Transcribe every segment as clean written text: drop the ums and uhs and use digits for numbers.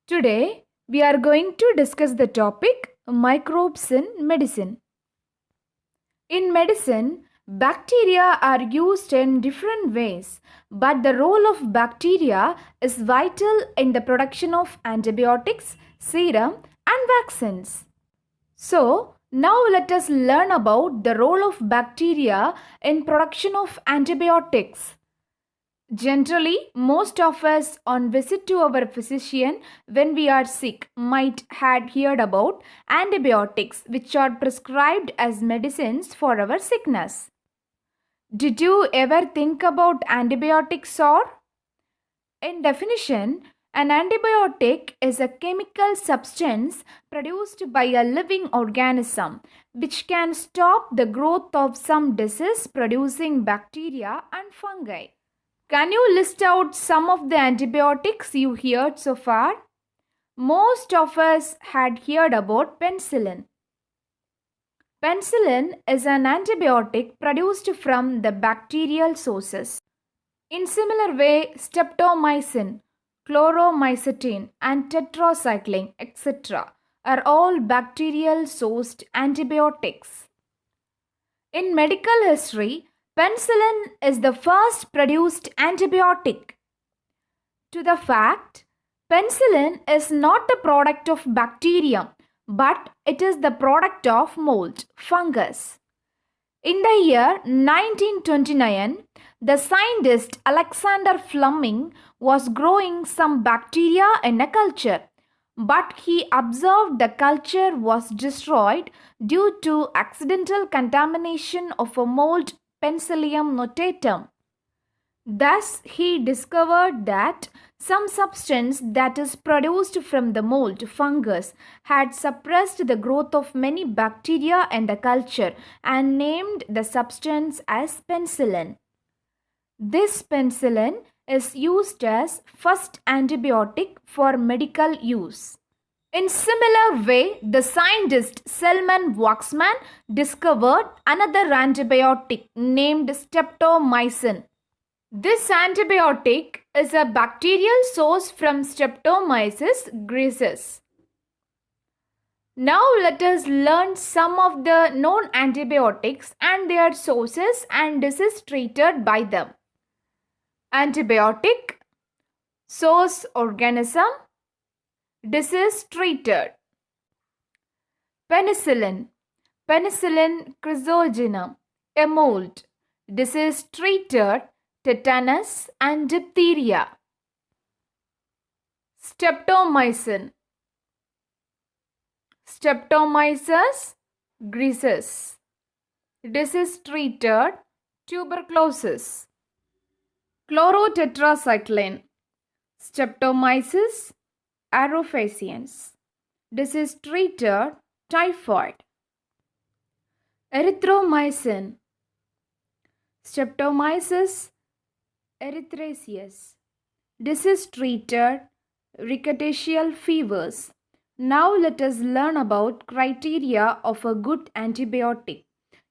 Today, we are going to discuss the topic microbes in medicine. In medicine, bacteria are used in different ways, but the role of bacteria is vital in the production of antibiotics, serum, and vaccines. So, now let us learn about the role of bacteria in production of antibiotics. Generally, most of us on visit to our physician when we are sick might had heard about antibiotics which are prescribed as medicines for our sickness. Did you ever think about antibiotics or? In definition, an antibiotic is a chemical substance produced by a living organism which can stop the growth of some disease producing bacteria and fungi. Can you list out some of the antibiotics you heard so far? Most of us had heard about penicillin. Penicillin is an antibiotic produced from the bacterial sources. In similar way, streptomycin, chloromycetin and tetracycline, etc. are all bacterial sourced antibiotics. In medical history, penicillin is the first produced antibiotic. To the fact, penicillin is not the product of bacterium, but it is the product of mold, fungus. In the year 1929, the scientist Alexander Fleming was growing some bacteria in a culture, but he observed the culture was destroyed due to accidental contamination of a mold Penicillium notatum. Thus, he discovered that some substance that is produced from the mold fungus had suppressed the growth of many bacteria in the culture and named the substance as penicillin. This penicillin is used as first antibiotic for medical use. In similar way, the scientist Selman Waxman discovered another antibiotic named streptomycin. This antibiotic is a bacterial source from Streptomyces griseus. Now let us learn some of the known antibiotics and their sources and disease treated by them. Antibiotic, source organism, disease treated. Penicillin, Penicillium chrysogenum, a mold, disease treated, tetanus and diphtheria. Streptomycin, Streptomyces griseus, disease treated, tuberculosis. Chlorotetracycline, Streptomyces aureofaciens, disease treated, typhoid. Erythromycin, Streptomyces erythraceus, disease treated, rickettsial fevers. Now let us learn about criteria of a good antibiotic.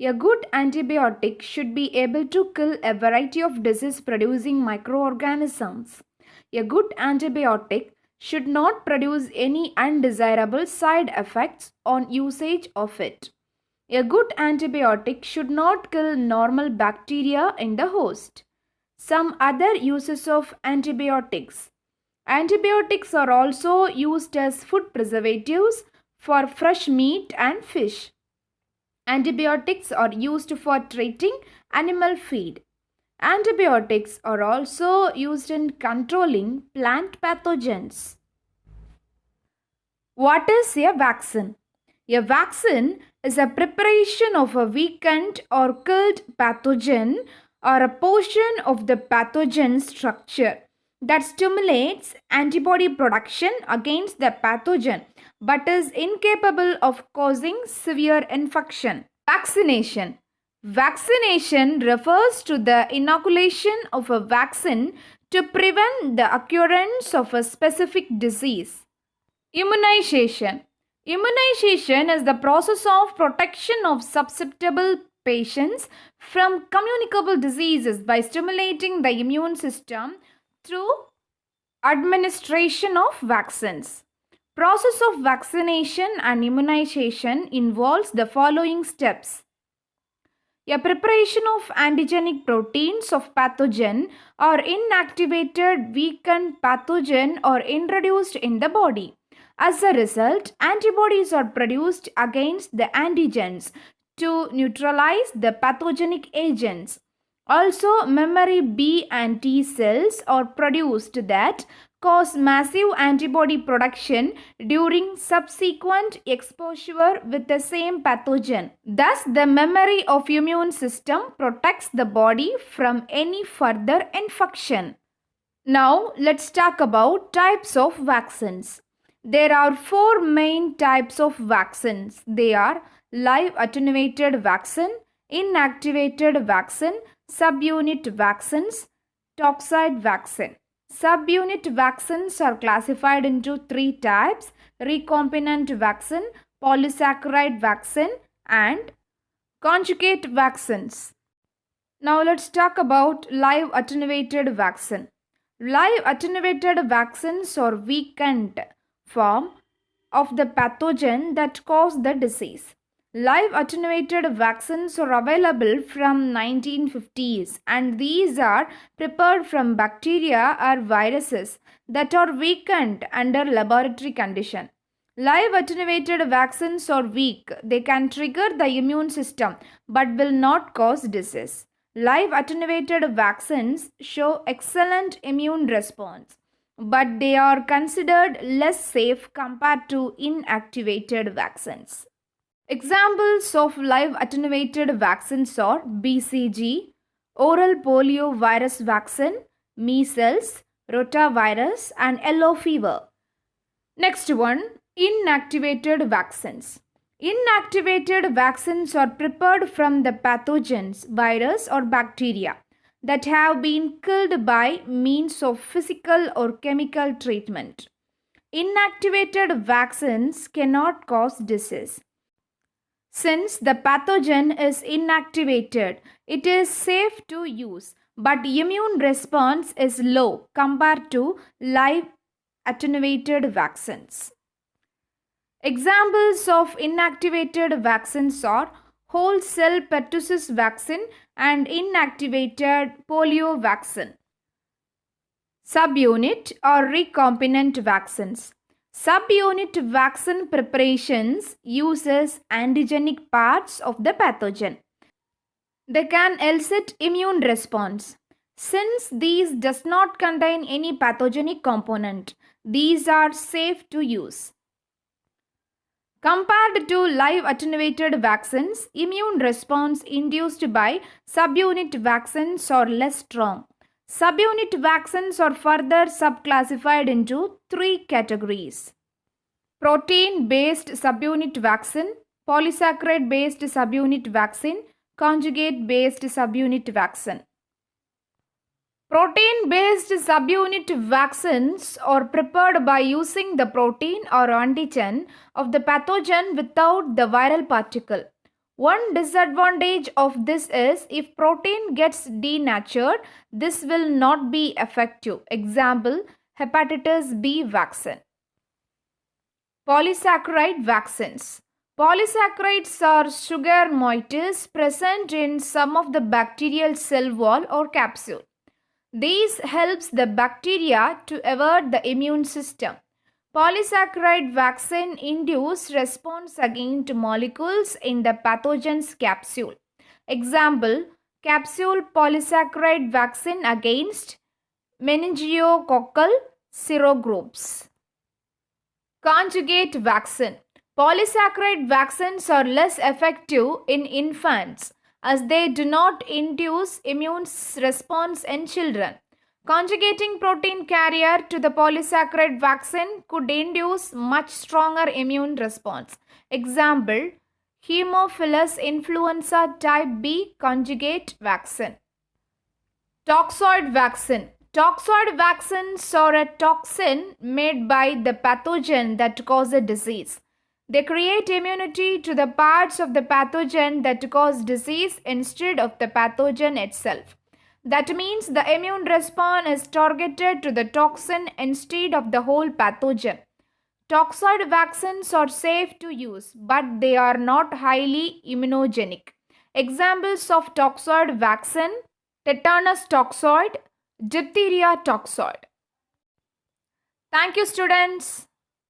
A good antibiotic should be able to kill a variety of disease-producing microorganisms. A good antibiotic should not produce any undesirable side effects on usage of it. A good antibiotic should not kill normal bacteria in the host. Some other uses of antibiotics. Antibiotics are also used as food preservatives for fresh meat and fish. Antibiotics are used for treating animal feed. Antibiotics are also used in controlling plant pathogens. What is a vaccine? A vaccine is a preparation of a weakened or killed pathogen or a portion of the pathogen structure that stimulates antibody production against the pathogen but is incapable of causing severe infection. Vaccination. Vaccination refers to the inoculation of a vaccine to prevent the occurrence of a specific disease. Immunization. Immunization is the process of protection of susceptible patients from communicable diseases by stimulating the immune system through Administration of vaccines. Process of vaccination and immunization involves the following steps. A preparation of antigenic proteins of pathogen or inactivated weakened pathogen are introduced in the body. As a result, antibodies are produced against the antigens to neutralize the pathogenic agents. Also, memory B and T cells are produced that cause massive antibody production during subsequent exposure with the same pathogen. Thus, the memory of immune system protects the body from any further infection. Now, let's talk about types of vaccines. There are four main types of vaccines. They are live attenuated vaccine, inactivated vaccine, subunit vaccines, toxoid vaccine. Subunit vaccines are classified into three types: recombinant vaccine, polysaccharide vaccine, and conjugate vaccines. Now let's talk about live attenuated vaccine. Live attenuated vaccines are weakened form of the pathogen that cause the disease. Live attenuated vaccines are available from 1950s, and these are prepared from bacteria or viruses that are weakened under laboratory condition. Live attenuated vaccines are weak. They can trigger the immune system but will not cause disease. Live attenuated vaccines show excellent immune response, but they are considered less safe compared to inactivated vaccines. Examples of live attenuated vaccines are BCG, oral polio virus vaccine, measles, rotavirus, and yellow fever. Next one, inactivated vaccines. Inactivated vaccines are prepared from the pathogens, virus or bacteria that have been killed by means of physical or chemical treatment. Inactivated vaccines cannot cause disease. Since the pathogen is inactivated, it is safe to use, but immune response is low compared to live attenuated vaccines. Examples of inactivated vaccines are whole cell pertussis vaccine and inactivated polio vaccine. Subunit or recombinant vaccines. Subunit vaccine preparations uses antigenic parts of the pathogen. They can elicit immune response. Since these does not contain any pathogenic component, these are safe to use. Compared to live attenuated vaccines, immune response induced by subunit vaccines are less strong. Subunit vaccines are further subclassified into three categories: protein-based subunit vaccine, polysaccharide-based subunit vaccine, conjugate-based subunit vaccine. Protein-based subunit vaccines are prepared by using the protein or antigen of the pathogen without the viral particle. One disadvantage of this is if protein gets denatured, this will not be effective. Example, hepatitis B vaccine. Polysaccharide vaccines. Polysaccharides are sugar moieties present in some of the bacterial cell wall or capsule. This helps the bacteria to evade the immune system. Polysaccharide vaccine induce response against molecules in the pathogen's capsule. Example, capsule polysaccharide vaccine against meningococcal serogroups. Conjugate vaccine. Polysaccharide vaccines are less effective in infants as they do not induce immune response in children. Conjugating protein carrier to the polysaccharide vaccine could induce much stronger immune response. Example, Haemophilus influenza type B conjugate vaccine. Toxoid vaccine. Toxoid vaccines are a toxin made by the pathogen that cause a disease. They create immunity to the parts of the pathogen that cause disease instead of the pathogen itself. That means the immune response is targeted to the toxin instead of the whole pathogen. Toxoid vaccines are safe to use, but they are not highly immunogenic. Examples of toxoid vaccine: tetanus toxoid, diphtheria toxoid. Thank you, students.